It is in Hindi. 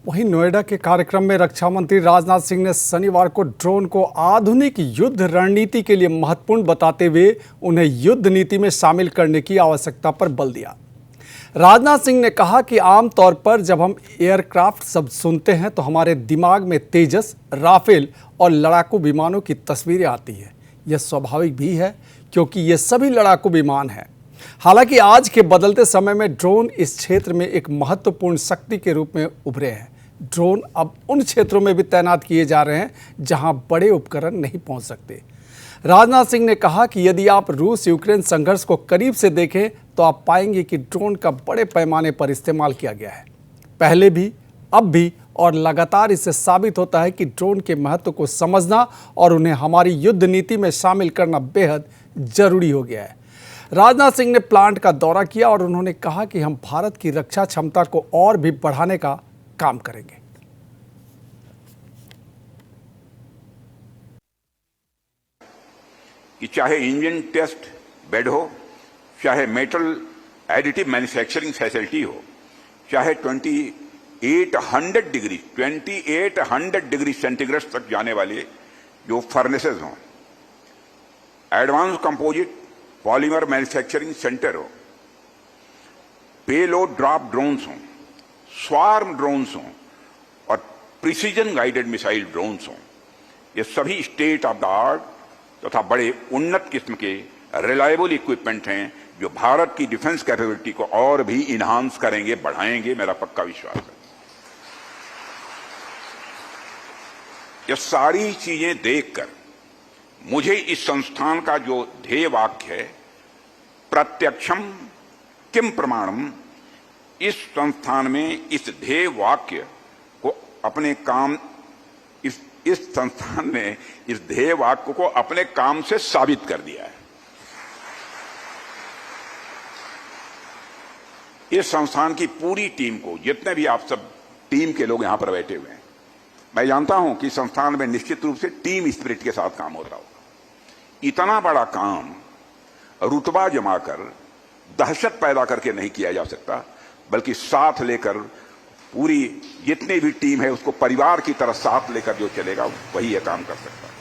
वहीं नोएडा के कार्यक्रम में रक्षा मंत्री राजनाथ सिंह ने शनिवार को ड्रोन को आधुनिक युद्ध रणनीति के लिए महत्वपूर्ण बताते हुए उन्हें युद्ध नीति में शामिल करने की आवश्यकता पर बल दिया। राजनाथ सिंह ने कहा कि आमतौर पर जब हम एयरक्राफ्ट शब्द सुनते हैं तो हमारे दिमाग में तेजस, राफेल और लड़ाकू विमानों की तस्वीरें आती है। यह स्वाभाविक भी है क्योंकि ये सभी लड़ाकू विमान हैं। हालांकि आज के बदलते समय में ड्रोन इस क्षेत्र में एक महत्वपूर्ण शक्ति के रूप में उभरे हैं। ड्रोन अब उन क्षेत्रों में भी तैनात किए जा रहे हैं जहां बड़े उपकरण नहीं पहुंच सकते। राजनाथ सिंह ने कहा कि यदि आप रूस यूक्रेन संघर्ष को करीब से देखें तो आप पाएंगे कि ड्रोन का बड़े पैमाने पर इस्तेमाल किया गया है, पहले भी, अब भी, और लगातार इससे साबित होता है कि ड्रोन के महत्व को समझना और उन्हें हमारी युद्ध नीति में शामिल करना बेहद जरूरी हो गया है। राजनाथ सिंह ने प्लांट का दौरा किया और उन्होंने कहा कि हम भारत की रक्षा क्षमता को और भी बढ़ाने का काम करेंगे। कि चाहे इंजन टेस्ट बेड हो, चाहे मेटल एडिटिव मैन्युफैक्चरिंग फैसिलिटी हो, चाहे 2800 डिग्री सेंटीग्रेड तक जाने वाले जो फर्नेसेस हों, advance composite polymer manufacturing centre हो, पेलोड ड्रॉप ड्रोन्स हों, स्वार्म ड्रोन्स हों और प्रिसीजन गाइडेड मिसाइल ड्रोन्स हों, ये सभी स्टेट ऑफ द आर्ट तथा बड़े उन्नत किस्म के रिलायबल इक्विपमेंट हैं जो भारत की डिफेंस कैपेबिलिटी को और भी इन्हांस करेंगे, बढ़ाएंगे, मेरा पक्का विश्वास है। ये सारी चीजें देखकर मुझे इस संस्थान का जो ध्येय वाक्य है, प्रत्यक्षम किम प्रमाणम, इस संस्थान में इस ध्येय वाक्य को अपने काम इस संस्थान ने इस ध्येय वाक्य को अपने काम से साबित कर दिया है। इस संस्थान की पूरी टीम को, जितने भी आप सब टीम के लोग यहां पर बैठे हुए हैं, मैं जानता हूं कि संस्थान में निश्चित रूप से टीम स्पिरिट के साथ काम होता होगा। इतना बड़ा काम रुतबा जमाकर, दहशत पैदा करके नहीं किया जा सकता, बल्कि साथ लेकर पूरी जितनी भी टीम है उसको परिवार की तरह साथ लेकर जो चलेगा वही यह काम कर सकता है।